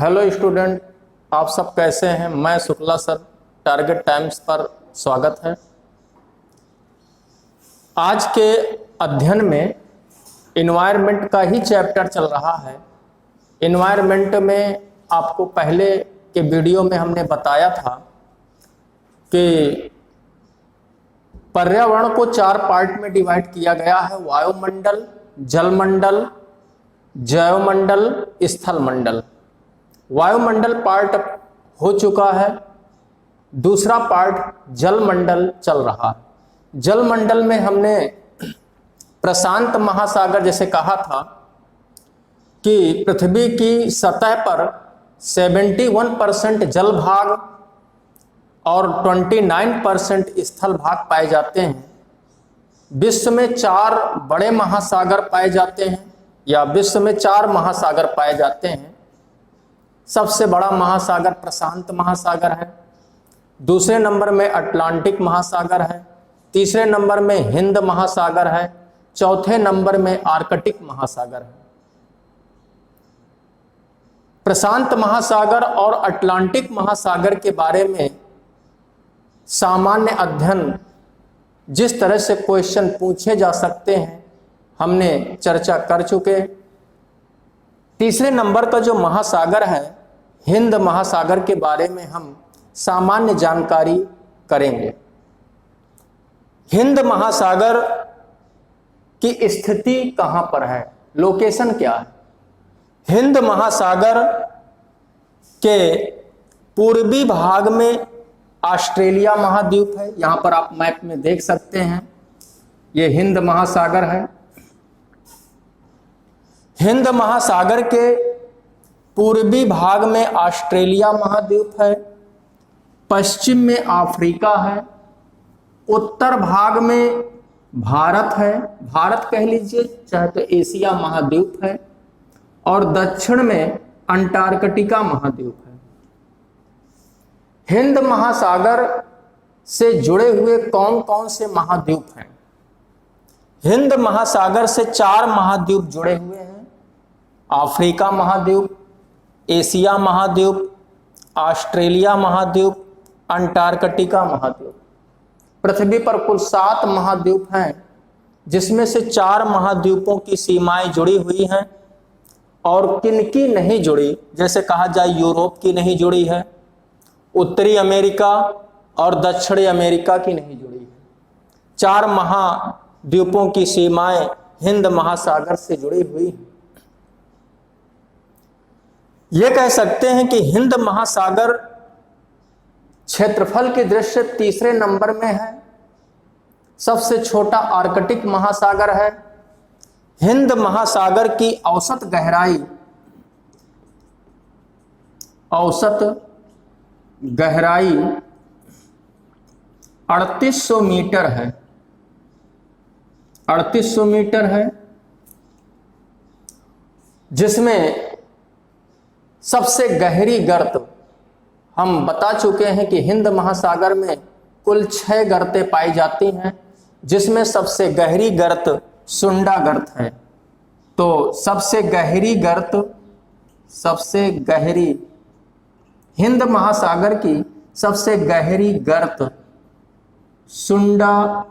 Hello student, आप सब कैसे हैं। मैं शुक्ला सर, टारगेट टाइम्स पर स्वागत है। आज के अध्ययन में इन्वायरमेंट का ही चैप्टर चल रहा है। इन्वायरमेंट में आपको पहले के वीडियो में हमने बताया था कि पर्यावरण को 4 पार्ट में डिवाइड किया गया है: वायुमंडल, जलमंडल, जैवमंडल, स्थलमंडल। वायुमंडल पार्ट हो चुका है, दूसरा पार्ट जलमंडल चल रहा है। जलमंडल में हमने प्रशांत महासागर जैसे कहा था कि पृथ्वी की सतह पर 71% जल भाग और 29% स्थल भाग पाए जाते हैं। विश्व में 4 बड़े महासागर पाए जाते हैं, या विश्व में 4 महासागर पाए जाते हैं। सबसे बड़ा महासागर प्रशांत महासागर है, दूसरे नंबर में अटलांटिक महासागर है, तीसरे नंबर में हिंद महासागर है, चौथे नंबर में आर्कटिक महासागर है। प्रशांत महासागर और अटलांटिक महासागर के बारे में सामान्य अध्ययन जिस तरह से क्वेश्चन पूछे जा सकते हैं हमने चर्चा कर चुके। तीसरे नंबर का जो महासागर है हिंद महासागर के बारे में हम सामान्य जानकारी करेंगे। हिंद महासागर की स्थिति कहां पर है, लोकेशन क्या है। हिंद महासागर के पूर्वी भाग में ऑस्ट्रेलिया महाद्वीप है। यहां पर आप मैप में देख सकते हैं, यह हिंद महासागर है। हिंद महासागर के पूर्वी भाग में ऑस्ट्रेलिया महाद्वीप है, पश्चिम में अफ्रीका है, उत्तर भाग में भारत है, भारत कह लीजिए चाहे तो एशिया महाद्वीप है, और दक्षिण में अंटार्कटिका महाद्वीप है। हिंद महासागर से जुड़े हुए कौन कौन से महाद्वीप हैं? हिंद महासागर से 4 महाद्वीप जुड़े हुए हैं: अफ्रीका महाद्वीप, एशिया महाद्वीप, ऑस्ट्रेलिया महाद्वीप, अंटार्कटिका महाद्वीप। पृथ्वी पर कुल 7 महाद्वीप हैं, जिसमें से 4 महाद्वीपों की सीमाएं जुड़ी हुई हैं और किनकी नहीं जुड़ी, जैसे कहा जाए यूरोप की नहीं जुड़ी है, उत्तरी अमेरिका और दक्षिणी अमेरिका की नहीं जुड़ी है। 4 महाद्वीपों की सीमाएं हिंद महासागर से जुड़ी हुई हैं। ये कह सकते हैं कि हिंद महासागर क्षेत्रफल की दृष्टि से तीसरे नंबर में है। सबसे छोटा आर्कटिक महासागर है। हिंद महासागर की औसत गहराई 3800 मीटर है। 3800 मीटर है, जिसमें सबसे गहरी गर्त हम बता चुके हैं कि हिंद महासागर में कुल 6 गर्तें पाई जाती हैं, जिसमें सबसे गहरी गर्त सुंडा गर्त है। तो सबसे गहरी हिंद महासागर की सबसे गहरी गर्त सुंडा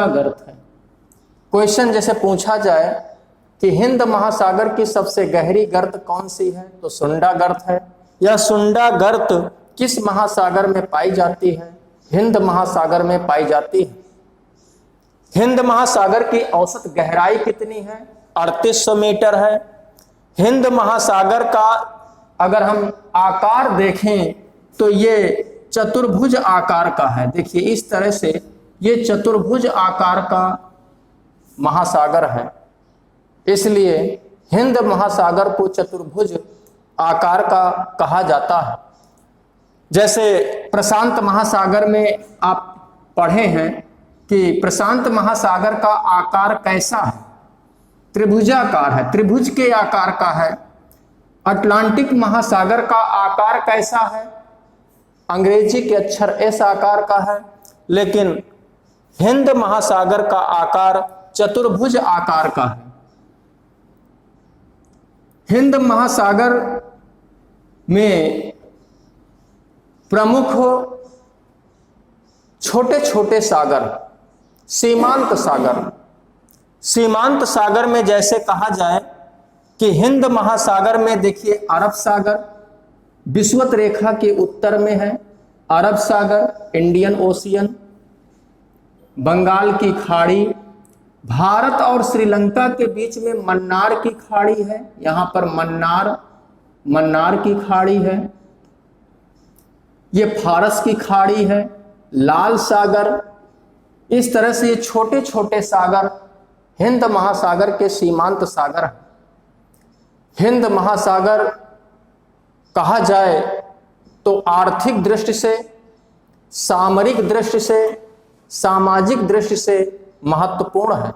गर्त है। क्वेश्चन जैसे पूछा जाए कि हिंद महासागर की सबसे गहरी गर्त कौन सी है, तो सुंडा गर्त है। यह सुंडा गर्त किस महासागर में पाई जाती है? हिंद महासागर में पाई जाती है। हिंद महासागर की औसत गहराई कितनी है? 3800 मीटर है। हिंद महासागर का अगर हम आकार देखें तो ये चतुर्भुज आकार का है। देखिए इस तरह से ये चतुर्भुज आकार का महासागर है, इसलिए हिंद महासागर को चतुर्भुज आकार का कहा जाता है। जैसे प्रशांत महासागर में आप पढ़े हैं कि प्रशांत महासागर का आकार कैसा है? त्रिभुजाकार है, त्रिभुज के आकार का है। अटलांटिक महासागर का आकार कैसा है? अंग्रेजी के अक्षर एस आकार का है, लेकिन हिंद महासागर का आकार चतुर्भुज आकार का है। हिंद महासागर में प्रमुख छोटे छोटे सागर, सीमांत सागर। सीमांत सागर में जैसे कहा जाए कि हिंद महासागर में देखिए अरब सागर विषुवत रेखा के उत्तर में है, अरब सागर, इंडियन ओशियन, बंगाल की खाड़ी, भारत और श्रीलंका के बीच में मन्नार की खाड़ी है, यहां पर मन्नार की खाड़ी है, ये फारस की खाड़ी है, लाल सागर। इस तरह से ये छोटे छोटे सागर हिंद महासागर के सीमांत सागर हैं। हिंद महासागर कहा जाए तो आर्थिक दृष्टि से, सामरिक दृष्टि से, सामाजिक दृष्टि से महत्वपूर्ण है।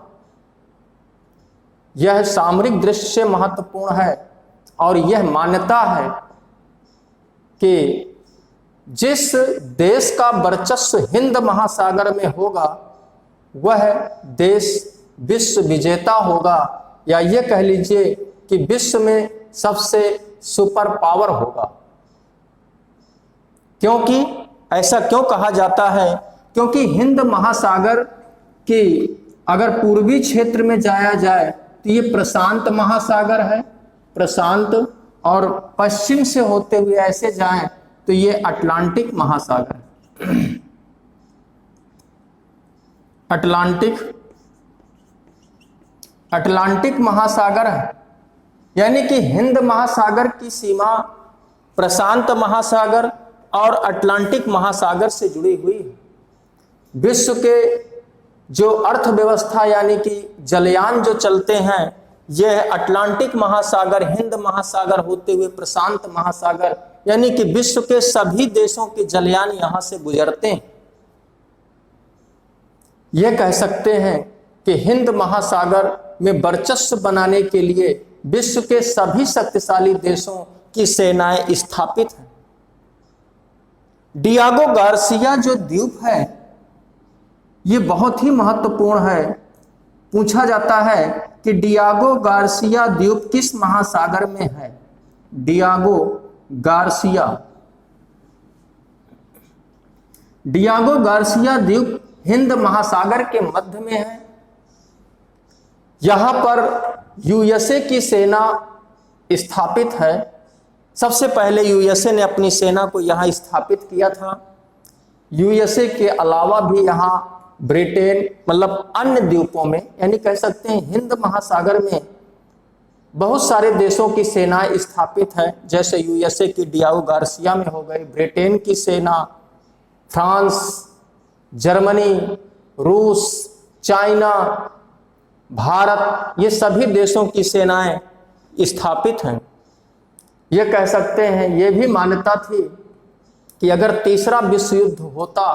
यह सामरिक दृष्टि से महत्वपूर्ण है और यह मान्यता है कि जिस देश का वर्चस्व हिंद महासागर में होगा वह देश विश्व विजेता होगा, या यह कह लीजिए कि विश्व में सबसे सुपर पावर होगा। क्योंकि ऐसा क्यों कहा जाता है? क्योंकि हिंद महासागर की अगर पूर्वी क्षेत्र में जाया जाए तो ये प्रशांत महासागर है, प्रशांत, और पश्चिम से होते हुए ऐसे जाएं तो ये अटलांटिक महासागर है। अटलांटिक महासागर है, यानी कि हिंद महासागर की सीमा प्रशांत महासागर और अटलांटिक महासागर से जुड़ी हुई है। विश्व के जो अर्थव्यवस्था यानी कि जलयान जो चलते हैं, यह अटलांटिक महासागर, हिंद महासागर होते हुए प्रशांत महासागर, यानी कि विश्व के सभी देशों के जलयान यहां से गुजरते हैं। यह कह सकते हैं कि हिंद महासागर में वर्चस्व बनाने के लिए विश्व के सभी शक्तिशाली देशों की सेनाएं स्थापित हैं। डियागो गार्सिया जो द्वीप है ये बहुत ही महत्वपूर्ण है। पूछा जाता है कि डियागो गार्सिया द्वीप किस महासागर में है? डियागो गार्सिया द्वीप हिंद महासागर के मध्य में है। यहां पर यूएसए की सेना स्थापित है। सबसे पहले यूएसए ने अपनी सेना को यहां स्थापित किया था। यूएसए के अलावा भी यहां ब्रिटेन, मतलब अन्य द्वीपों में, यानी कह सकते हैं हिंद महासागर में बहुत सारे देशों की सेनाएं स्थापित है। जैसे यूएसए की डियागो गार्सिया में हो गई, ब्रिटेन की सेना, फ्रांस, जर्मनी, रूस, चाइना, भारत, ये सभी देशों की सेनाएं स्थापित हैं। ये कह सकते हैं, ये भी मान्यता थी कि अगर तीसरा विश्व युद्ध होता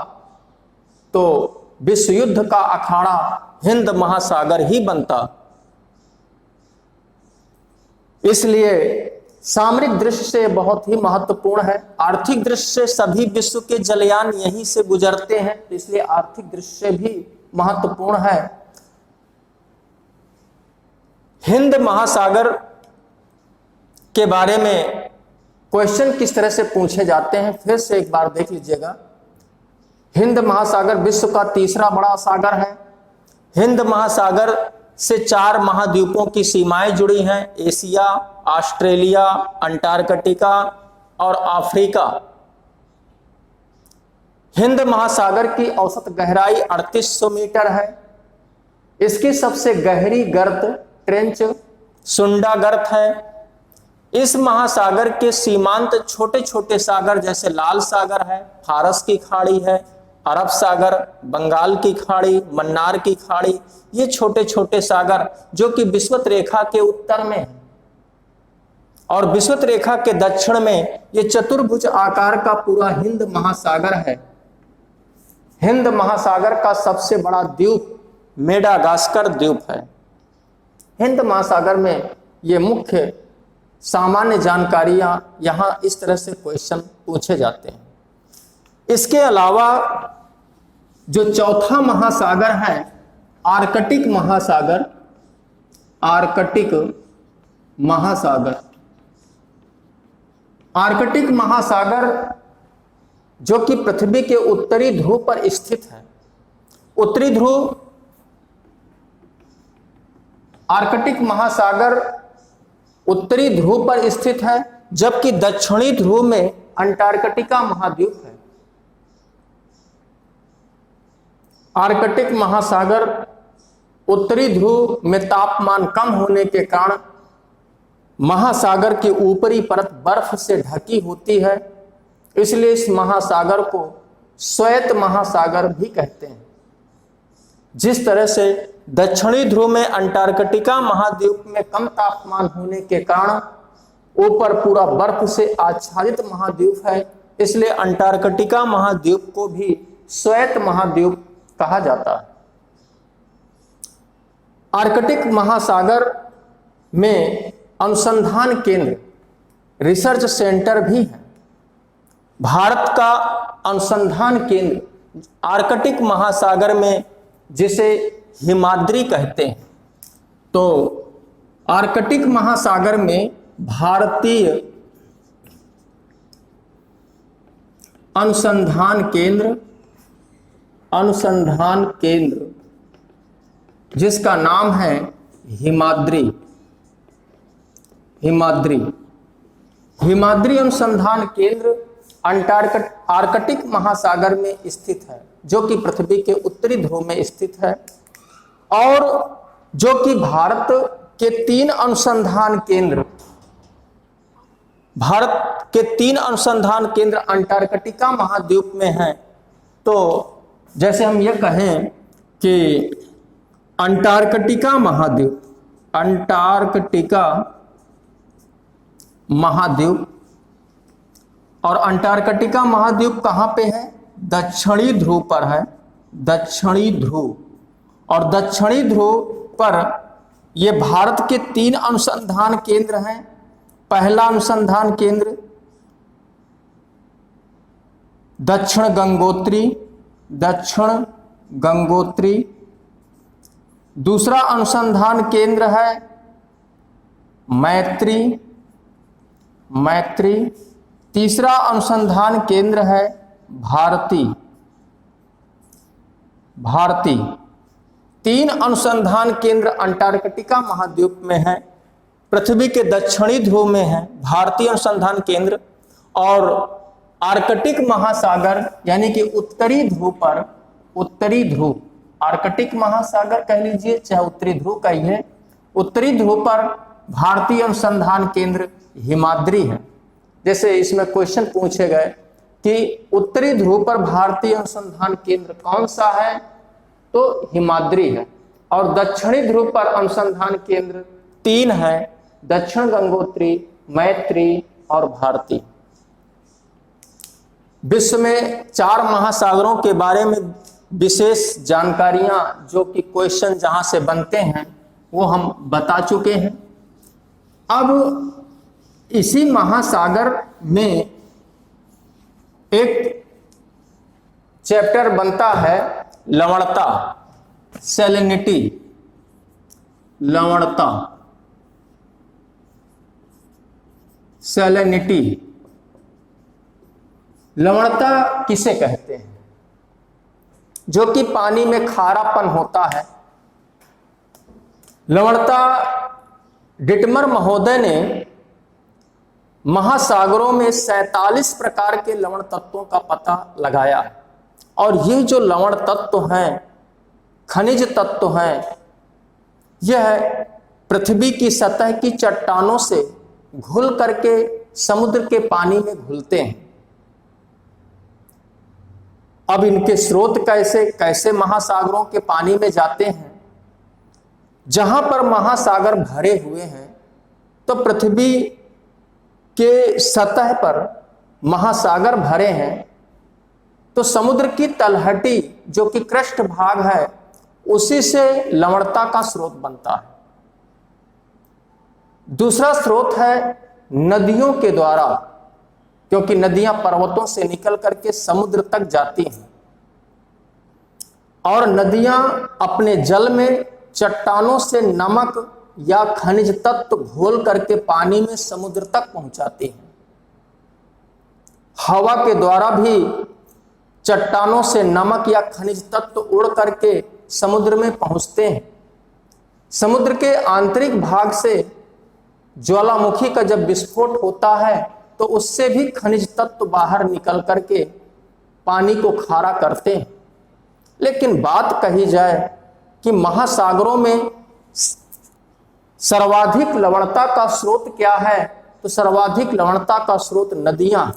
तो विश्व युद्ध का अखाड़ा हिंद महासागर ही बनता। इसलिए सामरिक दृष्टि से बहुत ही महत्वपूर्ण है। आर्थिक दृष्टि से सभी विश्व के जलयान यहीं से गुजरते हैं, तो इसलिए आर्थिक दृष्टि से भी महत्वपूर्ण है। हिंद महासागर के बारे में क्वेश्चन किस तरह से पूछे जाते हैं, फिर से एक बार देख लीजिएगा। हिंद महासागर विश्व का तीसरा बड़ा सागर है। हिंद महासागर से 4 महाद्वीपों की सीमाएं जुड़ी हैं, एशिया, ऑस्ट्रेलिया, अंटार्कटिका और अफ्रीका। हिंद महासागर की औसत गहराई 3800 मीटर है। इसकी सबसे गहरी गर्त ट्रेंच सुंडा गर्त है। इस महासागर के सीमांत छोटे छोटे सागर जैसे लाल सागर है, फारस की खाड़ी है, अरब सागर, बंगाल की खाड़ी, मन्नार की खाड़ी, ये छोटे छोटे सागर जो कि विषुवत रेखा के उत्तर में है। और विषुवत रेखा के दक्षिण में ये चतुर्भुज आकार का पूरा हिंद महासागर है। हिंद महासागर का सबसे बड़ा द्वीप मेडागास्कर द्वीप है। हिंद महासागर में ये मुख्य सामान्य जानकारियां यहां इस तरह से क्वेश्चन पूछे जाते हैं। इसके अलावा जो चौथा महासागर है आर्कटिक महासागर, आर्कटिक महासागर, आर्कटिक महासागर जो कि पृथ्वी के उत्तरी ध्रुव पर स्थित है। उत्तरी ध्रुव, आर्कटिक महासागर उत्तरी ध्रुव पर स्थित है, जबकि दक्षिणी ध्रुव में अंटार्कटिका महाद्वीप है। आर्कटिक महासागर उत्तरी ध्रुव में तापमान कम होने के कारण महासागर की ऊपरी परत बर्फ से ढकी होती है, इसलिए इस महासागर को श्वेत महासागर भी कहते हैं। जिस तरह से दक्षिणी ध्रुव में अंटार्कटिका महाद्वीप में कम तापमान होने के कारण ऊपर पूरा बर्फ से आच्छादित महाद्वीप है, इसलिए अंटार्कटिका महाद्वीप को भी श्वेत महाद्वीप कहा जाता है। आर्कटिक महासागर में अनुसंधान केंद्र, रिसर्च सेंटर भी है। भारत का अनुसंधान केंद्र आर्कटिक महासागर में, जिसे हिमाद्री कहते हैं, तो आर्कटिक महासागर में भारतीय अनुसंधान केंद्र जिसका नाम है हिमाद्री अनुसंधान केंद्र आर्कटिक महासागर में स्थित है, जो कि पृथ्वी के उत्तरी ध्रुव में स्थित है, और जो कि भारत के तीन अनुसंधान केंद्र अंटार्कटिका महाद्वीप में हैं। तो जैसे हम ये कहें कि अंटार्कटिका महाद्वीप, और अंटार्कटिका महाद्वीप कहाँ पे है? दक्षिणी ध्रुव पर है, दक्षिणी ध्रुव। और दक्षिणी ध्रुव पर ये भारत के तीन अनुसंधान केंद्र हैं। पहला अनुसंधान केंद्र दक्षिण गंगोत्री, दूसरा अनुसंधान केंद्र है मैत्री, तीसरा अनुसंधान केंद्र है भारती। तीन अनुसंधान केंद्र अंटार्कटिका महाद्वीप में है, पृथ्वी के दक्षिणी ध्रुव में है भारतीय अनुसंधान केंद्र, और आर्कटिक महासागर यानी कि उत्तरी ध्रुव आर्कटिक महासागर कह लीजिए, चाहे उत्तरी ध्रुव कहिए, उत्तरी ध्रुव पर भारतीय अनुसंधान केंद्र हिमाद्री है। जैसे इसमें क्वेश्चन पूछे गए कि उत्तरी ध्रुव पर भारतीय अनुसंधान केंद्र कौन सा है, तो हिमाद्री है। और दक्षिणी ध्रुव पर अनुसंधान केंद्र तीन है, दक्षिण गंगोत्री, मैत्री और भारती। विश्व में 4 महासागरों के बारे में विशेष जानकारियां, जो कि क्वेश्चन जहां से बनते हैं, वो हम बता चुके हैं। अब इसी महासागर में एक चैप्टर बनता है लवणता, सैलिनिटी, लवणता किसे कहते हैं? जो कि पानी में खारापन होता है। लवणता डिटमर महोदय ने महासागरों में 47 प्रकार के लवण तत्वों का पता लगाया, और ये जो लवण तत्व हैं, खनिज तत्व हैं, यह पृथ्वी की सतह की चट्टानों से घुल करके समुद्र के पानी में घुलते हैं। अब इनके स्रोत कैसे महासागरों के पानी में जाते हैं? जहां पर महासागर भरे हुए हैं, तो पृथ्वी के सतह पर महासागर भरे हैं, तो समुद्र की तलहटी जो कि कृष्ठ भाग है, उसी से लवणता का स्रोत बनता है। दूसरा स्रोत है नदियों के द्वारा, क्योंकि नदियां पर्वतों से निकल करके समुद्र तक जाती हैं, और नदियां अपने जल में चट्टानों से नमक या खनिज तत्व घोल करके पानी में समुद्र तक पहुंचाती हैं। हवा के द्वारा भी चट्टानों से नमक या खनिज तत्व उड़ करके समुद्र में पहुंचते हैं। समुद्र के आंतरिक भाग से ज्वालामुखी का जब विस्फोट होता है तो उससे भी खनिज तत्व बाहर निकल करके पानी को खारा करते हैं। लेकिन बात कही जाए कि महासागरों में सर्वाधिक लवणता का स्रोत क्या है, तो सर्वाधिक लवणता का स्रोत नदियां।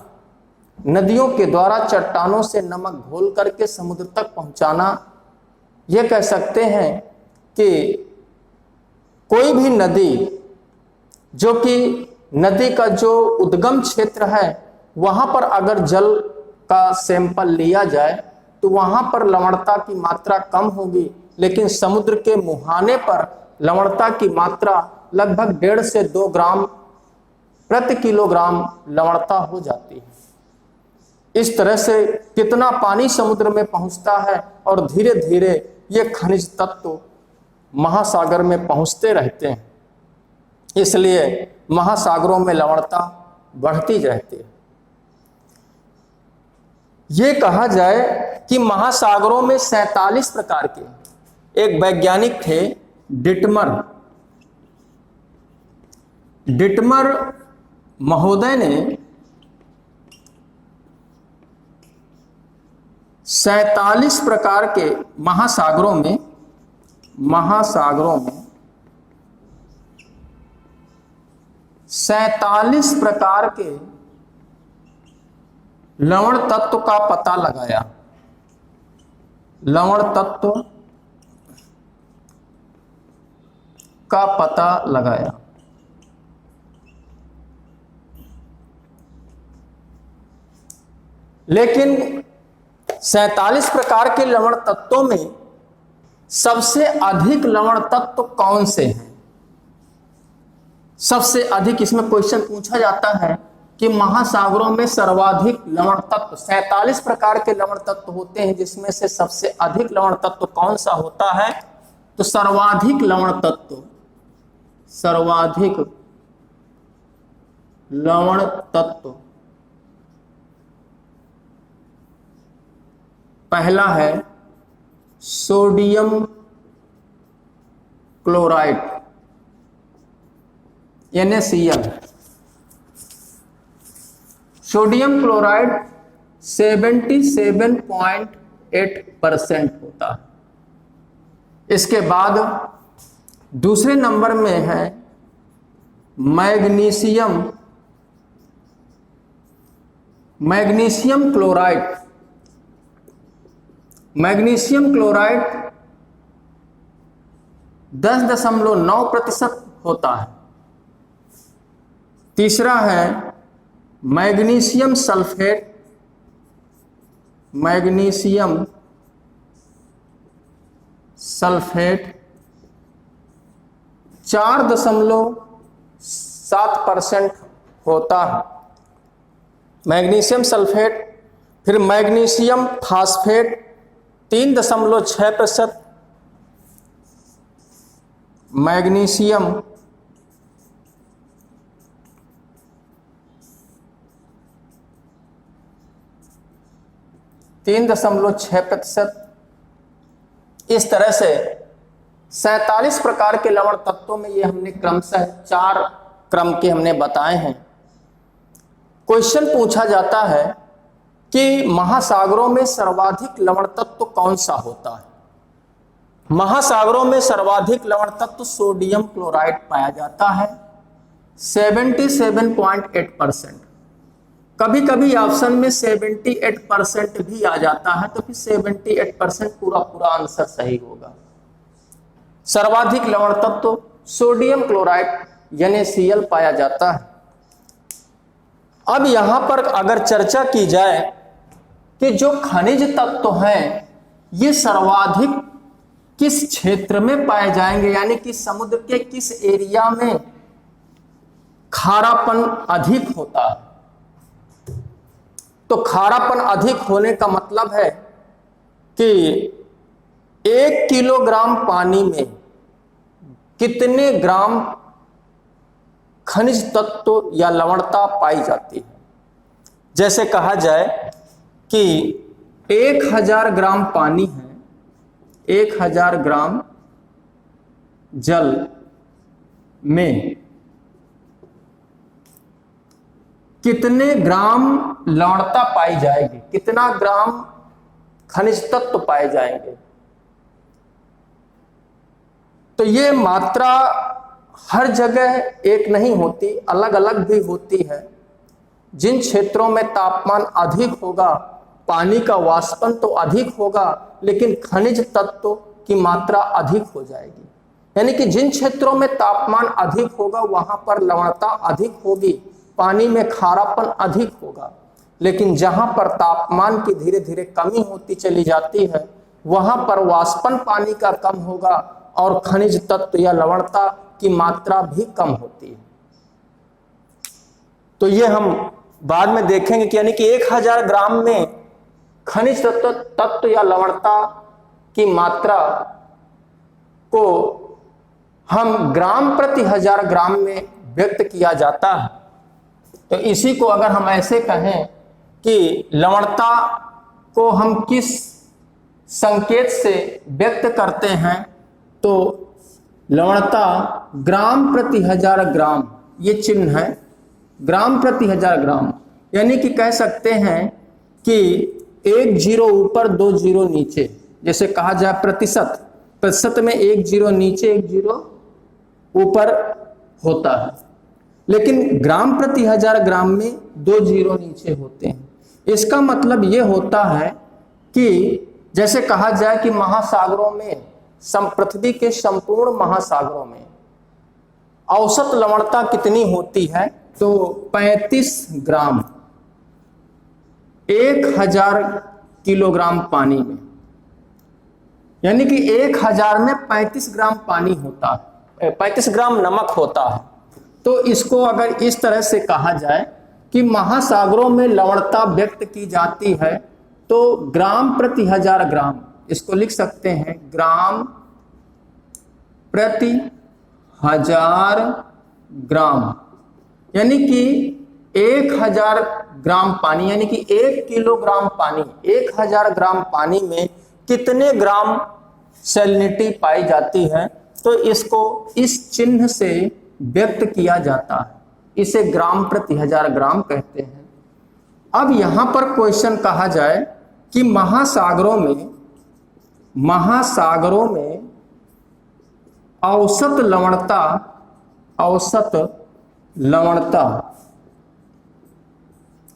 नदियों के द्वारा चट्टानों से नमक घोल करके समुद्र तक पहुंचाना, यह कह सकते हैं कि कोई भी नदी, जो कि नदी का जो उद्गम क्षेत्र है वहां पर अगर जल का सैंपल लिया जाए तो वहां पर लवणता की मात्रा कम होगी, लेकिन समुद्र के मुहाने पर लवणता की मात्रा लगभग 1.5 से 2 ग्राम प्रति किलोग्राम लवणता हो जाती है। इस तरह से कितना पानी समुद्र में पहुंचता है और धीरे धीरे ये खनिज तत्व महासागर में पहुंचते रहते हैं, इसलिए महासागरों में लवणता बढ़ती रहती है। ये कहा जाए कि महासागरों में 47 प्रकार के, एक वैज्ञानिक थे डिटमर महोदय ने 47 प्रकार के महासागरों में 47 प्रकार के लवण तत्व का पता लगाया। लवण तत्व का पता लगाया। लेकिन 47 प्रकार के लवण तत्वों में सबसे अधिक लवण तत्व कौन से हैं? सबसे अधिक, इसमें क्वेश्चन पूछा जाता है कि महासागरों में सर्वाधिक लवण तत्व, 47 प्रकार के लवण तत्व होते हैं, जिसमें से सबसे अधिक लवण तत्व कौन सा होता है? तो सर्वाधिक लवण तत्व पहला है sodium chloride NaCl। Sodium chloride 77.8% होता है। इसके बाद दूसरे नंबर में है मैग्नीशियम क्लोराइड। मैग्नीशियम क्लोराइड 10.9% होता है। तीसरा है मैग्नीशियम सल्फेट। 4.7% होता है मैग्नीशियम सल्फेट। फिर मैग्नीशियम फास्फेट 3.6%। मैग्नीशियम 3.6%। इस तरह से 47 प्रकार के लवण तत्वों में ये हमने क्रमशः 4 क्रम के हमने बताए हैं। क्वेश्चन पूछा जाता है कि महासागरों में सर्वाधिक लवण तत्व कौन सा होता है? महासागरों में सर्वाधिक लवण तत्व सोडियम क्लोराइड पाया जाता है 77.8%। कभी कभी ऑप्शन में 78% भी आ जाता है, तो फिर 78% पूरा आंसर सही होगा। सर्वाधिक लवण तत्व सोडियम क्लोराइड NaCl पाया जाता है। अब यहां पर अगर चर्चा की जाए कि जो खनिज तत्व हैं ये सर्वाधिक किस क्षेत्र में पाए जाएंगे, यानी कि समुद्र के किस एरिया में खारापन अधिक होता है, तो खारापन अधिक होने का मतलब है कि 1 किलोग्राम पानी में कितने ग्राम खनिज तत्व या लवणता पाई जाती है। जैसे कहा जाए कि 1000 ग्राम पानी है, 1000 ग्राम जल में कितने ग्राम लवणता पाई जाएगी, कितना ग्राम खनिज तत्व पाए जाएंगे। तो ये मात्रा हर जगह एक नहीं होती, अलग अलग भी होती है। जिन क्षेत्रों में तापमान अधिक होगा पानी का वाष्पन तो अधिक होगा, लेकिन खनिज तत्व की मात्रा अधिक हो जाएगी। यानी कि जिन क्षेत्रों में तापमान अधिक होगा वहां पर लवणता अधिक होगी, पानी में खारापन अधिक होगा। लेकिन जहां पर तापमान की धीरे धीरे कमी होती चली जाती है वहां पर वाष्पन पानी का कम होगा और खनिज तत्व या लवणता की मात्रा भी कम होती है। तो ये हम बाद में देखेंगे कि यानी कि 1000 ग्राम में खनिज तत्व या लवणता की मात्रा को हम ग्राम प्रति 1000 ग्राम में व्यक्त किया जाता है। तो इसी को अगर हम ऐसे कहें कि लवणता को हम किस संकेत से व्यक्त करते हैं, तो लवणता ग्राम प्रति 1000 ग्राम, ये चिन्ह है ग्राम प्रति 1000 ग्राम। यानी कि कह सकते हैं कि 1 जीरो ऊपर 2 जीरो नीचे, जैसे कहा जाए प्रतिशत, प्रतिशत में 1 जीरो नीचे 1 जीरो ऊपर होता है, लेकिन ग्राम प्रति 1000 ग्राम में 2 जीरो नीचे होते हैं। इसका मतलब ये होता है कि जैसे कहा जाए कि महासागरों में, पृथ्वी के संपूर्ण महासागरों में औसत लवणता कितनी होती है, तो 35 ग्राम 1000 किलोग्राम पानी में। यानी कि 1000 में 35 ग्राम पानी होता है, 35 ग्राम नमक होता है। तो इसको अगर इस तरह से कहा जाए कि महासागरों में लवणता व्यक्त की जाती है, तो ग्राम प्रति 1000 ग्राम, इसको लिख सकते हैं ग्राम प्रति 1000 ग्राम। यानी कि 1000 ग्राम पानी, यानी कि 1 किलोग्राम पानी, 1000 ग्राम पानी में कितने ग्राम सैलिनिटी पाई जाती है, तो इसको इस चिन्ह से व्यक्त किया जाता है। इसे ग्राम प्रति 1000 ग्राम कहते हैं। अब यहां पर क्वेश्चन कहा जाए कि महासागरों में औसत लवणता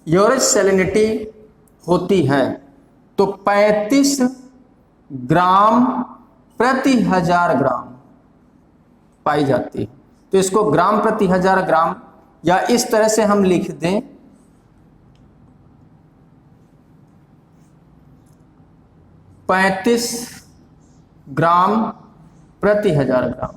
एवरेज सैलिनिटी होती है, तो 35 ग्राम प्रति 1000 ग्राम पाई जाती है। तो इसको ग्राम प्रति 1000 ग्राम, या इस तरह से हम लिख दें 35 ग्राम प्रति 1000 ग्राम।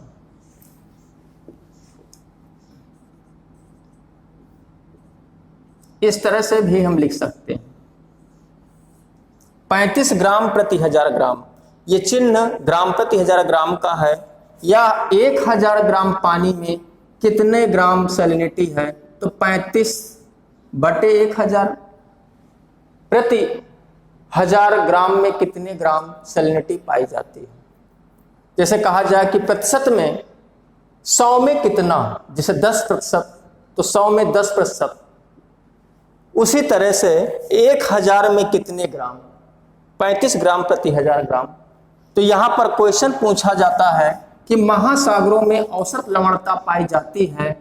इस तरह से भी हम लिख सकते हैं 35 ग्राम प्रति 1000 ग्राम। ये चिन्ह ग्राम प्रति 1000 ग्राम का है, या 1000 ग्राम पानी में कितने ग्राम सैलिनिटी है, तो 35/1000 प्रति 1000 ग्राम में कितने ग्राम सैलिनिटी पाई जाती है। जैसे कहा जाए कि प्रतिशत में 100 में कितना, जैसे 10%, तो 100 में 10%। उसी तरह से 1000 में कितने ग्राम, 35 ग्राम प्रति 1000 ग्राम। तो यहां पर क्वेश्चन पूछा जाता है कि महासागरों में औसत लवणता पाई जाती है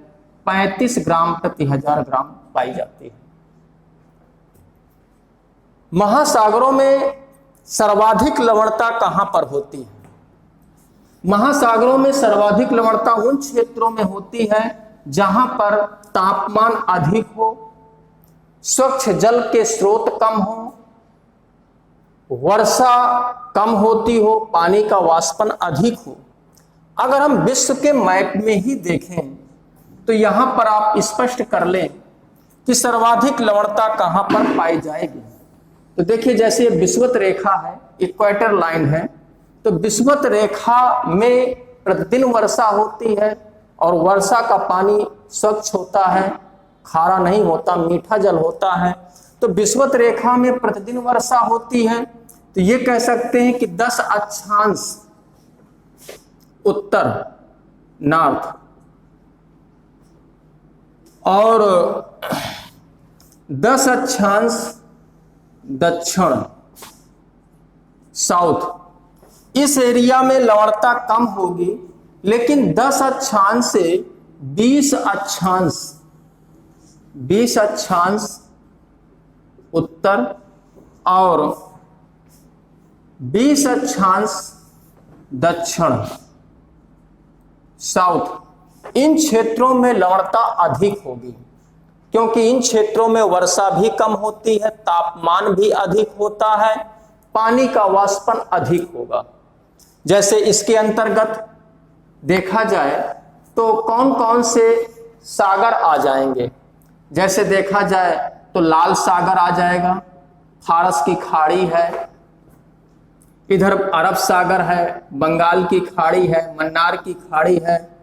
35 ग्राम प्रति 1000 ग्राम पाई जाती है। महासागरों में सर्वाधिक लवणता कहां पर होती है? महासागरों में सर्वाधिक लवणता उन क्षेत्रों में होती है जहां पर तापमान अधिक हो, स्वच्छ जल के स्रोत कम हो, वर्षा कम होती हो, पानी का वाष्पन अधिक हो। अगर हम विश्व के मैप में ही देखें तो यहां पर आप स्पष्ट कर लें कि सर्वाधिक लवणता कहां पर पाई जाएगी। तो देखिए, जैसे विषुवत रेखा है, इक्वेटर लाइन है, तो विषुवत रेखा में प्रतिदिन वर्षा होती है और वर्षा का पानी स्वच्छ होता है, खारा नहीं होता, मीठा जल होता है। तो विषुवत रेखा में प्रतिदिन वर्षा होती है, तो ये कह सकते हैं कि 10 अक्षांश उत्तर नॉर्थ और 10 अक्षांश दक्षिण साउथ, इस एरिया में लवणता कम होगी, लेकिन 10 अक्षांश से 20 अक्षांश उत्तर और 20 अक्षांश दक्षिण साउथ, इन क्षेत्रों में लवणता अधिक होगी, क्योंकि इन क्षेत्रों में वर्षा भी कम होती है, तापमान भी अधिक होता है, पानी का वाष्पन अधिक होगा। जैसे इसके अंतर्गत देखा जाए तो कौन कौन से सागर आ जाएंगे, जैसे देखा जाए तो लाल सागर आ जाएगा, फारस की खाड़ी है, इधर अरब सागर है, बंगाल की खाड़ी है, मन्नार की खाड़ी है,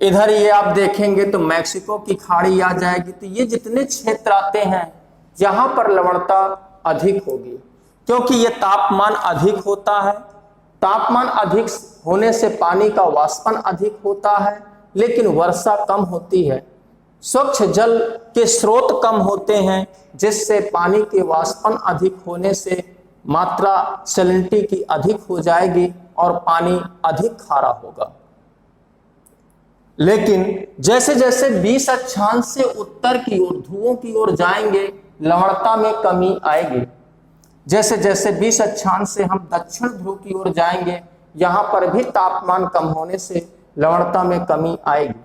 इधर ये आप देखेंगे तो मैक्सिको की खाड़ी आ जाएगी। तो ये जितने क्षेत्र आते हैं यहां पर लवणता अधिक होगी, क्योंकि ये तापमान अधिक होता है, तापमान अधिक होने से पानी का वाष्पन अधिक होता है, लेकिन वर्षा कम होती है, स्वच्छ जल के स्रोत कम होते हैं, जिससे पानी के वाष्पन अधिक होने से मात्रा सैलिनिटी की अधिक हो जाएगी और पानी अधिक खारा होगा। लेकिन जैसे जैसे 20 अक्षांश से उत्तर की ओर ध्रुवों की ओर जाएंगे लवणता में कमी आएगी, जैसे जैसे 20 अक्षांश से हम दक्षिण ध्रुव की ओर जाएंगे यहां पर भी तापमान कम होने से लवणता में कमी आएगी।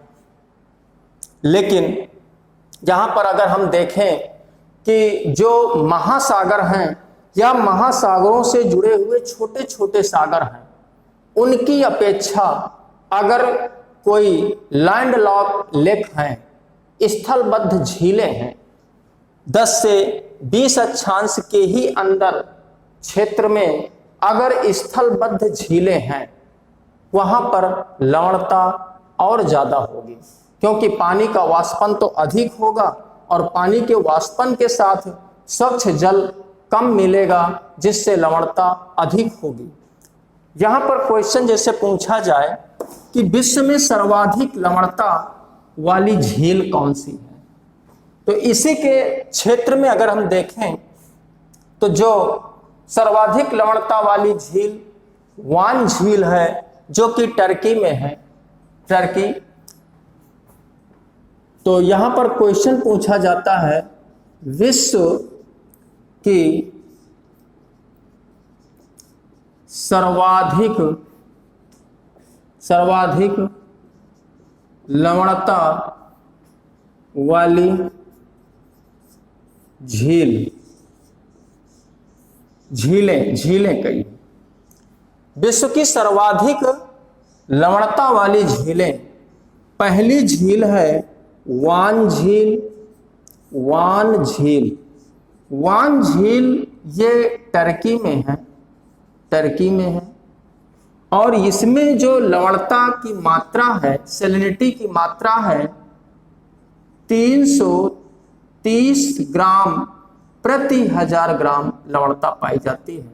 लेकिन यहां पर अगर हम देखें कि जो महासागर हैं या महासागरों से जुड़े हुए छोटे छोटे सागर हैं, उनकी अपेक्षा अगर कोई लैंडलॉक लेक हैं, स्थलबद्ध झीलें हैं, 10 से 20 अक्षांश के ही अंदर क्षेत्र में अगर स्थलबद्ध झीलें हैं, वहां पर लवणता और ज्यादा होगी, क्योंकि पानी का वाष्पन तो अधिक होगा और पानी के वाष्पन के साथ स्वच्छ जल कम मिलेगा, जिससे लवणता अधिक होगी। यहां पर क्वेश्चन जैसे पूछा जाए कि विश्व में सर्वाधिक लवणता वाली झील कौन सी है, तो इसी के क्षेत्र में अगर हम देखें तो जो सर्वाधिक लवणता वाली झील वान झील है, जो कि टर्की में है, टर्की। तो यहां पर क्वेश्चन पूछा जाता है विश्व की सर्वाधिक लवणता वाली झीलें कई, विश्व की सर्वाधिक लवणता वाली झीलें, पहली झील है वान झील ये टर्की में है और इसमें जो लवणता की मात्रा है, सैलिनिटी की मात्रा है 330 ग्राम प्रति 1000 ग्राम लवणता पाई जाती है।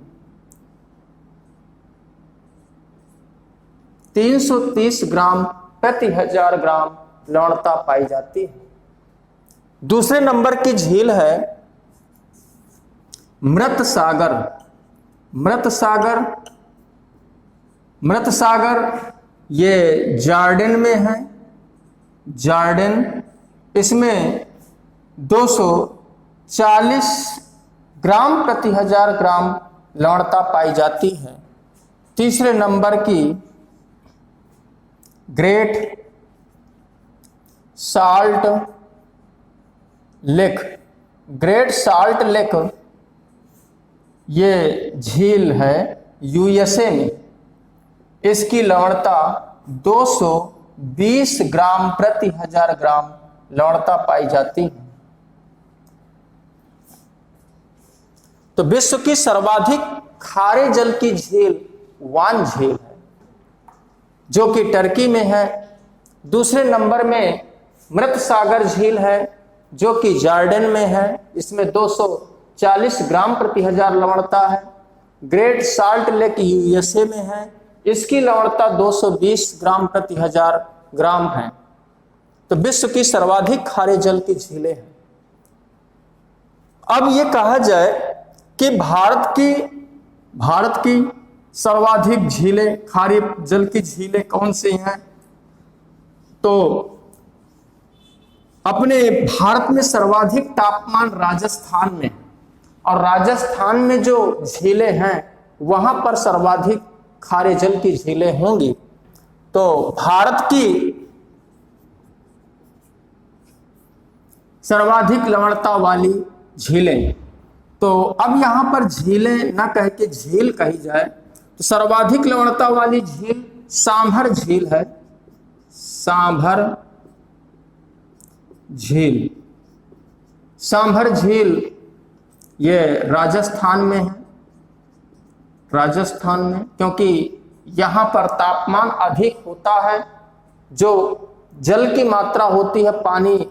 330 ग्राम प्रति 1000 ग्राम लवणता पाई जाती है। दूसरे नंबर की झील है मृत सागर, ये जॉर्डन में है, इसमें 240 ग्राम प्रति 1000 ग्राम लवणता पाई जाती है। तीसरे नंबर की ग्रेट साल्ट लेक ये झील है यूएसए में, इसकी लवणता 220 ग्राम प्रति 1000 ग्राम लवणता पाई जाती है। तो विश्व की सर्वाधिक खारे जल की झील वान झील है, जो कि टर्की में है। दूसरे नंबर में मृत सागर झील है, जो कि जॉर्डन में है, इसमें 240 ग्राम प्रति हजार लवणता है। ग्रेट साल्ट लेक यूएसए में है, इसकी लवणता 220 ग्राम प्रति हजार ग्राम है। तो विश्व की सर्वाधिक खारे जल की झीलें हैं। अब ये कहा जाए कि भारत की सर्वाधिक झीलें, खारे जल की झीलें कौन सी हैं, तो अपने भारत में सर्वाधिक तापमान राजस्थान में, और राजस्थान में जो झीलें हैं वहां पर सर्वाधिक खारे जल की झीलें होंगी। तो भारत की सर्वाधिक लवणता वाली झीलें, तो अब यहां पर झीलें न कह के झील कही जाए तो सर्वाधिक लवणता वाली झील सांभर झील है। सांभर झील, सांभर झील ये राजस्थान में है, राजस्थान में, क्योंकि यहां पर तापमान अधिक होता है, जो जल की मात्रा होती है, पानी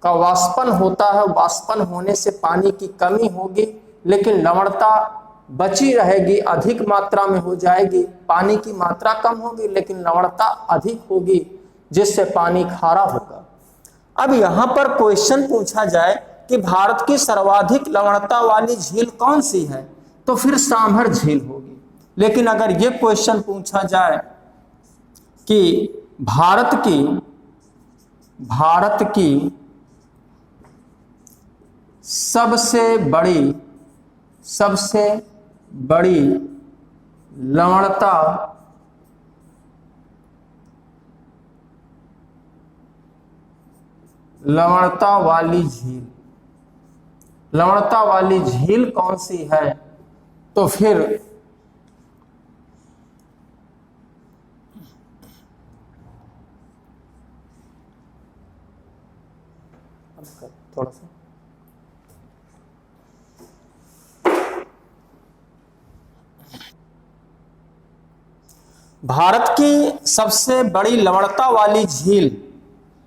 का वाष्पन होता है, वाष्पन होने से पानी की कमी होगी, लेकिन लवणता बची रहेगी, अधिक मात्रा में हो जाएगी। पानी की मात्रा कम होगी लेकिन लवणता अधिक होगी, जिससे पानी खारा होगा। अब यहां पर क्वेश्चन पूछा जाए कि भारत की सर्वाधिक लवणता वाली झील कौन सी है, तो फिर सांभर झील होगी। लेकिन अगर यह क्वेश्चन पूछा जाए कि भारत की सबसे बड़ी लवणता वाली झील कौन सी है, तो फिर थोड़ा सा भारत की सबसे बड़ी लवणता वाली झील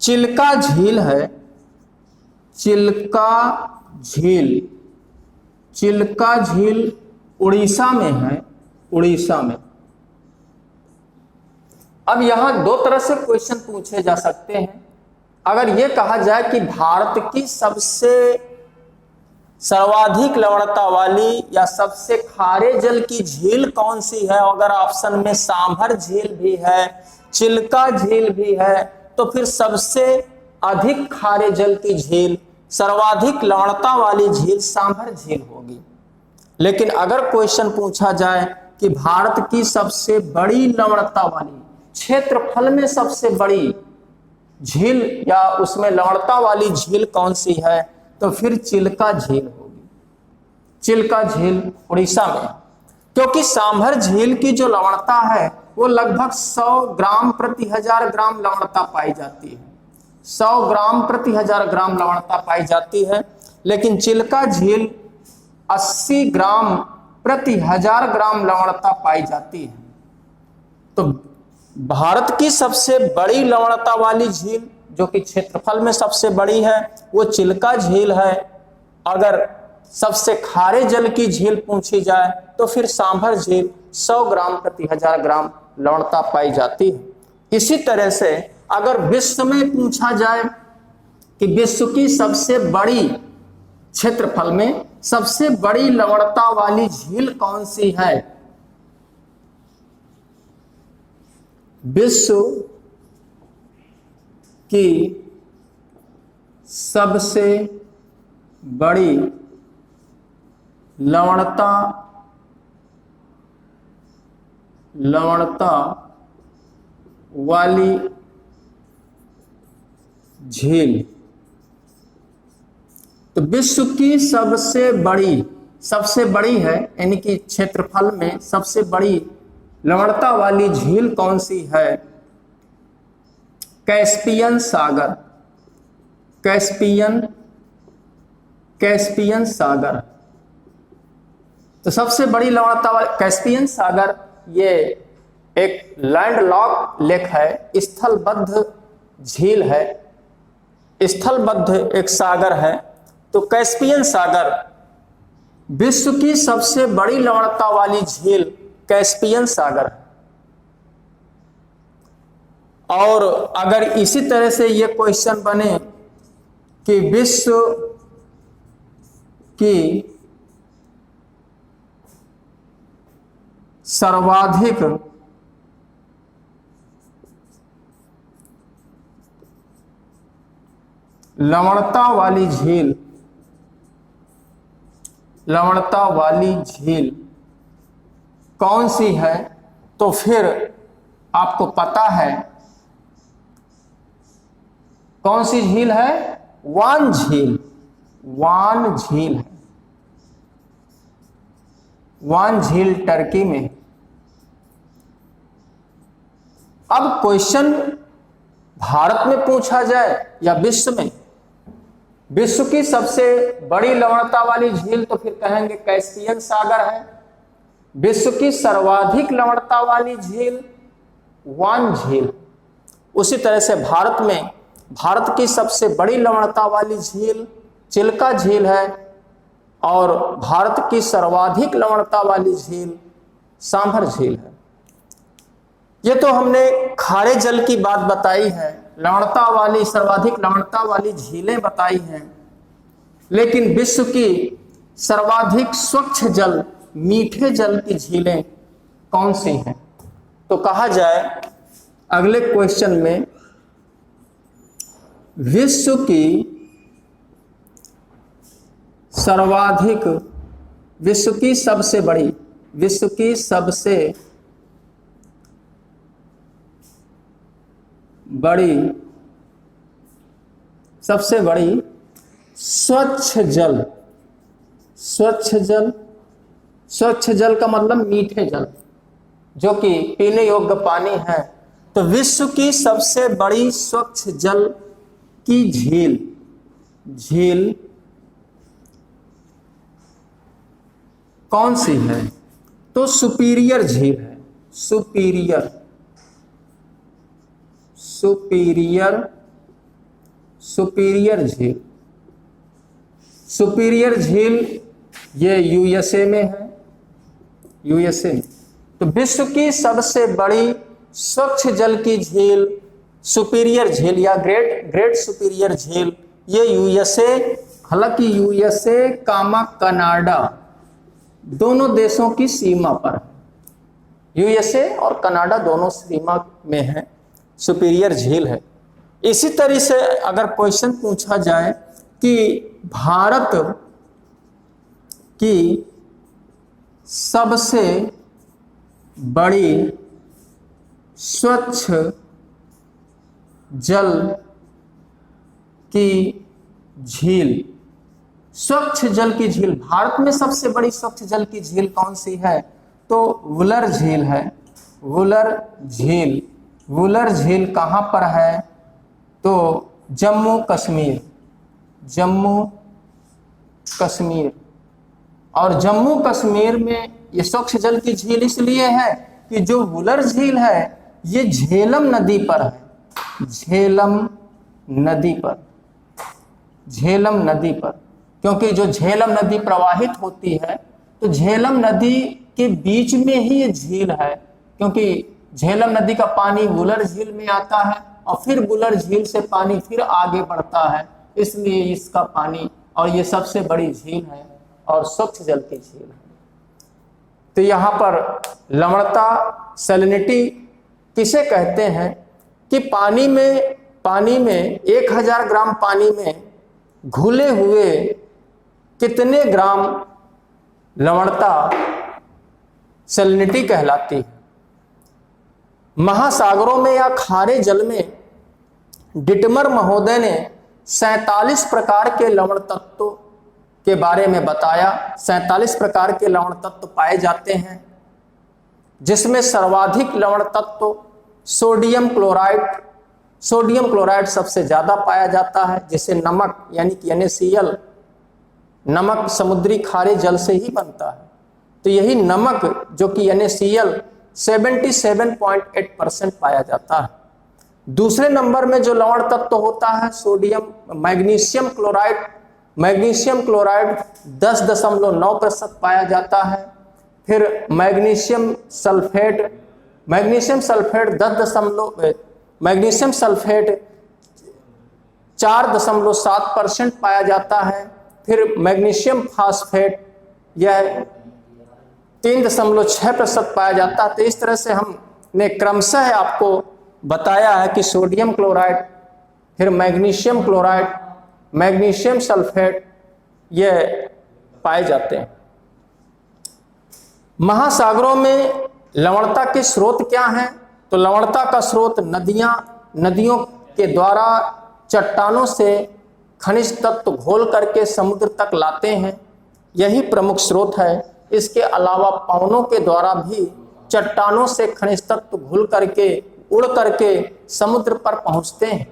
चिल्का झील है। चिल्का झील उड़ीसा में है, उड़ीसा में। अब यहां दो तरह से क्वेश्चन पूछे जा सकते हैं। अगर यह कहा जाए कि भारत की सबसे सर्वाधिक लवणता वाली या सबसे खारे जल की झील कौन सी है, अगर ऑप्शन में सांभर झील भी है, चिल्का झील भी है, तो फिर सबसे अधिक खारे जल की झील, सर्वाधिक लवणता वाली झील सांभर झील होगी। लेकिन अगर क्वेश्चन पूछा जाए कि भारत की सबसे बड़ी लवणता वाली, क्षेत्रफल में सबसे बड़ी झील या उसमें लवणता वाली झील कौन सी है, तो फिर चिल्का झील होगी। चिल्का झील उड़ीसा में, क्योंकि सांभर झील की जो लवणता है वो लगभग 100 ग्राम प्रति हजार ग्राम लवणता पाई जाती है। 100 ग्राम प्रति हजार ग्राम लवणता पाई जाती है, लेकिन चिल्का झील 80 ग्राम प्रति हजार ग्राम लवणता पाई जाती है। तो भारत की सबसे बड़ी लवणता वाली झील, जो कि क्षेत्रफल में सबसे बड़ी है, वो चिल्का झील है। अगर सबसे खारे जल की झील पूछी जाए तो फिर सांभर झील 100 ग्राम प्रति हजार ग्राम लवणता पाई जाती है। इसी तरह से अगर विश्व में पूछा जाए कि विश्व की सबसे बड़ी, क्षेत्रफल में सबसे बड़ी लवणता वाली झील कौन सी है, विश्व की सबसे बड़ी लवणता वाली झील, तो विश्व की सबसे बड़ी है, यानी कि क्षेत्रफल में सबसे बड़ी लवणता वाली झील कौन सी है, कैस्पियन सागर। कैस्पियन सागर, तो सबसे बड़ी लवणता वाली कैस्पियन सागर, ये एक लैंडलॉक लेक है, स्थलबद्ध झील है, स्थलबद्ध एक सागर है, तो कैस्पियन सागर विश्व की सबसे बड़ी लवणता वाली झील कैस्पियन सागर है। और अगर इसी तरह से ये क्वेश्चन बने कि विश्व की सर्वाधिक लवणता वाली झील कौन सी है, तो फिर आपको पता है कौन सी झील है, वान झील है। वान झील टर्की में। अब क्वेश्चन भारत में पूछा जाए या विश्व में, विश्व की सबसे बड़ी लवणता वाली झील तो फिर कहेंगे कैस्पियन सागर है। विश्व की सर्वाधिक लवणता वाली झील वान झील। उसी तरह से भारत में भारत की सबसे बड़ी लवणता वाली झील चिल्का झील है और भारत की सर्वाधिक लवणता वाली झील सांभर झील है। ये तो हमने खारे जल की बात बताई है, लवणता वाली सर्वाधिक लवणता वाली झीलें बताई हैं, लेकिन विश्व की सर्वाधिक स्वच्छ जल मीठे जल की झीलें कौन सी हैं? तो कहा जाए अगले क्वेश्चन में विश्व की सर्वाधिक विश्व की सबसे बड़ी स्वच्छ जल का मतलब मीठे जल जो कि पीने योग्य पानी है। तो विश्व की सबसे बड़ी स्वच्छ जल की झील कौन सी है? तो सुपीरियर झील है। सुपीरियर झील ये यूएसए में है। यूएसए में। तो विश्व की सबसे बड़ी स्वच्छ जल की झील सुपीरियर झील या ग्रेट सुपीरियर झील ये यूएसए, हालांकि यूएसए कामा कनाडा दोनों देशों की सीमा पर है। यूएसए और कनाडा दोनों सीमा में है, सुपीरियर झील है। इसी तरह से अगर क्वेश्चन पूछा जाए कि भारत की सबसे बड़ी स्वच्छ जल की झील, स्वच्छ जल की झील, भारत में सबसे बड़ी स्वच्छ जल की झील कौन सी है? तो वुलर झील है। वुलर झील कहाँ पर है? तो जम्मू कश्मीर। और जम्मू कश्मीर में ये स्वच्छ जल की झील इसलिए है कि जो वुलर झील है ये झेलम नदी पर है। झेलम नदी पर क्योंकि जो झेलम नदी प्रवाहित होती है तो झेलम नदी के बीच में ही ये झील है, क्योंकि झेलम नदी का पानी वुलर झील में आता है और फिर वुलर झील से पानी फिर आगे बढ़ता है, इसलिए इसका पानी और ये सबसे बड़ी झील है और स्वच्छ जल की झील है। तो यहाँ पर लवणता सैलिनिटी किसे कहते हैं कि पानी में 1000 ग्राम पानी में घुले हुए कितने ग्राम लवणता सैलिनिटी कहलाती है। महासागरों में या खारे जल में डिटमर महोदय ने 47 प्रकार के लवण तत्व के बारे में बताया। 47 प्रकार के लवण तत्व पाए जाते हैं, जिसमें सर्वाधिक लवण तत्व सोडियम क्लोराइड सबसे ज्यादा पाया जाता है, जिसे नमक यानी कि NaCl, नमक समुद्री खारे जल से ही बनता है। तो यही नमक जो कि NaCl 77.8% पाया जाता है। दूसरे नंबर में जो लवण तत्व होता है sodium magnesium chloride, magnesium chloride 10.9% पाया जाता है। फिर मैग्नीशियम सल्फेट 4.7% पाया जाता है। फिर मैग्नीशियम फास्फेट यह 3.6% पाया जाता है। तो इस तरह से हमने क्रमशः आपको बताया है कि सोडियम क्लोराइड, फिर मैग्नीशियम क्लोराइड, मैग्नीशियम सल्फेट यह पाए जाते हैं। महासागरों में लवणता के स्रोत क्या हैं? तो लवणता का स्रोत नदियों के द्वारा चट्टानों से खनिज तत्व घोल करके समुद्र तक लाते हैं, यही प्रमुख स्रोत है। इसके अलावा पवनों के द्वारा भी चट्टानों से खनिज तत्व घुल करके उड़ करके समुद्र पर पहुंचते हैं।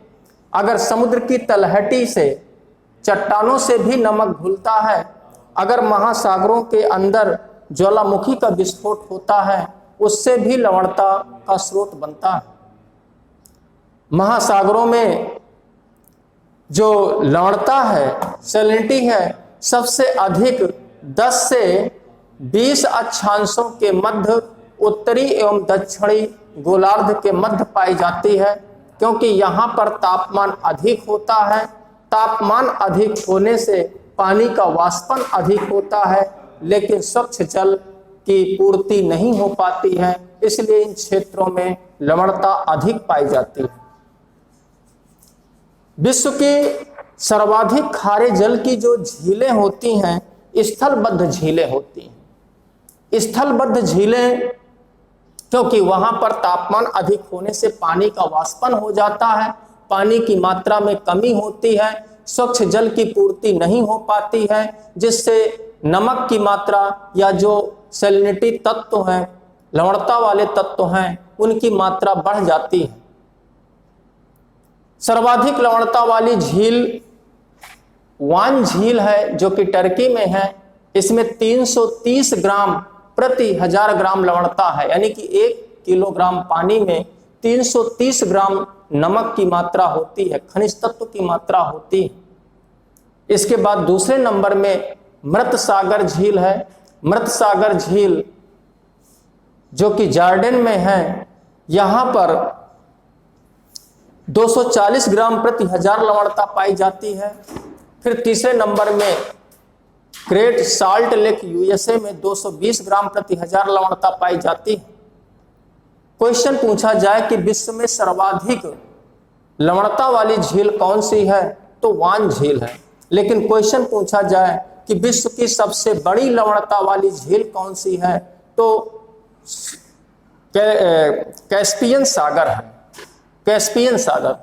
अगर समुद्र की तलहटी से चट्टानों से भी नमक घुलता है, अगर महासागरों के अंदर ज्वालामुखी का विस्फोट होता है, उससे भी लवणता का स्रोत बनता है। महासागरों में जो लवणता है, सैलिनिटी है, सबसे अधिक 10 से 20 अक्षांशों के मध्य उत्तरी एवं दक्षिणी गोलार्ध के मध्य पाई जाती है, क्योंकि यहाँ पर तापमान अधिक होता है। तापमान अधिक होने से पानी का वाष्पन अधिक होता है, लेकिन स्वच्छ जल की पूर्ति नहीं हो पाती है, इसलिए इन क्षेत्रों में लवणता अधिक पाई जाती है। विश्व की सर्वाधिक खारे जल की जो झीलें होती हैं, स्थलबद्ध झीलें होती हैं। स्थलबद्ध झीलें क्योंकि वहां पर तापमान अधिक होने से पानी का वाष्पन हो जाता है, पानी की मात्रा में कमी होती है, स्वच्छ जल की पूर्ति नहीं हो पाती है, जिससे नमक की मात्रा या जो सैलिनिटी तत्व हैं, लवणता वाले तत्व हैं, उनकी मात्रा बढ़ जाती है। सर्वाधिक लवणता वाली झील वान झील है, जो कि टर्की में है। इसमें 330 ग्राम प्रति 1000 ग्राम लवणता है, यानी कि 1 किलोग्राम पानी में 330 ग्राम नमक की मात्रा होती है, खनिज तत्व की मात्रा होती है। इसके बाद दूसरे नंबर में मृत सागर झील है। मृत सागर झील जो कि जॉर्डन में है, यहां पर 240 ग्राम प्रति 1000 लवणता पाई जाती है। फिर तीसरे नंबर में ग्रेट साल्ट लेक यूएसए में 220 ग्राम प्रति 1000 लवणता पाई जाती है। क्वेश्चन पूछा जाए कि विश्व में सर्वाधिक लवणता वाली झील कौन सी है, तो वान झील है। लेकिन क्वेश्चन पूछा जाए कि विश्व की सबसे बड़ी लवणता वाली झील कौन सी है, तो कैस्पियन सागर है, कैस्पियन सागर।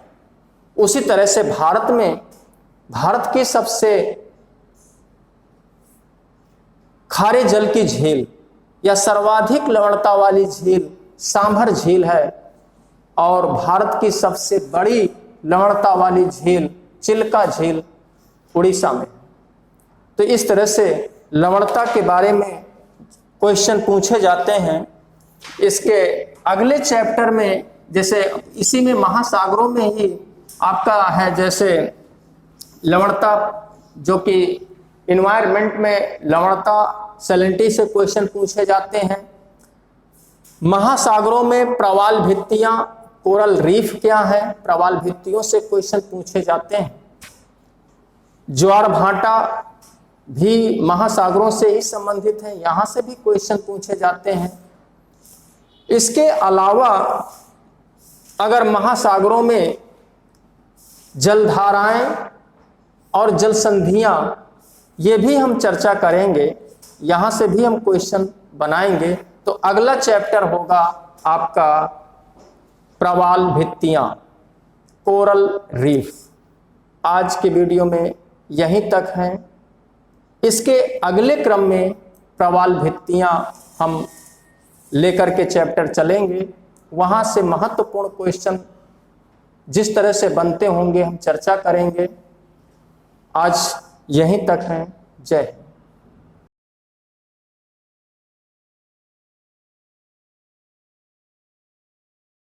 उसी तरह से भारत की सबसे खारे जल की झील या सर्वाधिक लवणता वाली झील सांभर झील है, और भारत की सबसे बड़ी लवणता वाली झील चिल्का झील उड़ीसा में। तो इस तरह से लवणता के बारे में क्वेश्चन पूछे जाते हैं। इसके अगले चैप्टर में, जैसे इसी में महासागरों में ही आपका है, जैसे लवणता जो कि इन्वायरमेंट में लवणता सैलिनिटी से क्वेश्चन पूछे जाते हैं। महासागरों में प्रवाल भित्तियां, कोरल रीफ क्या है, प्रवाल भित्तियों से क्वेश्चन पूछे जाते हैं। ज्वार भाटा भी महासागरों से ही संबंधित है, यहां से भी क्वेश्चन पूछे जाते हैं। इसके अलावा अगर महासागरों में जलधाराएं और जल संधियां, ये भी हम चर्चा करेंगे, यहां से भी हम क्वेश्चन बनाएंगे। तो अगला चैप्टर होगा आपका प्रवाल भित्तियां, कोरल रीफ। आज के वीडियो में यहीं तक है। इसके अगले क्रम में प्रवाल भित्तियां हम लेकर के चैप्टर चलेंगे, वहां से महत्वपूर्ण क्वेश्चन जिस तरह से बनते होंगे हम चर्चा करेंगे। आज यहीं तक है। जय हिंद।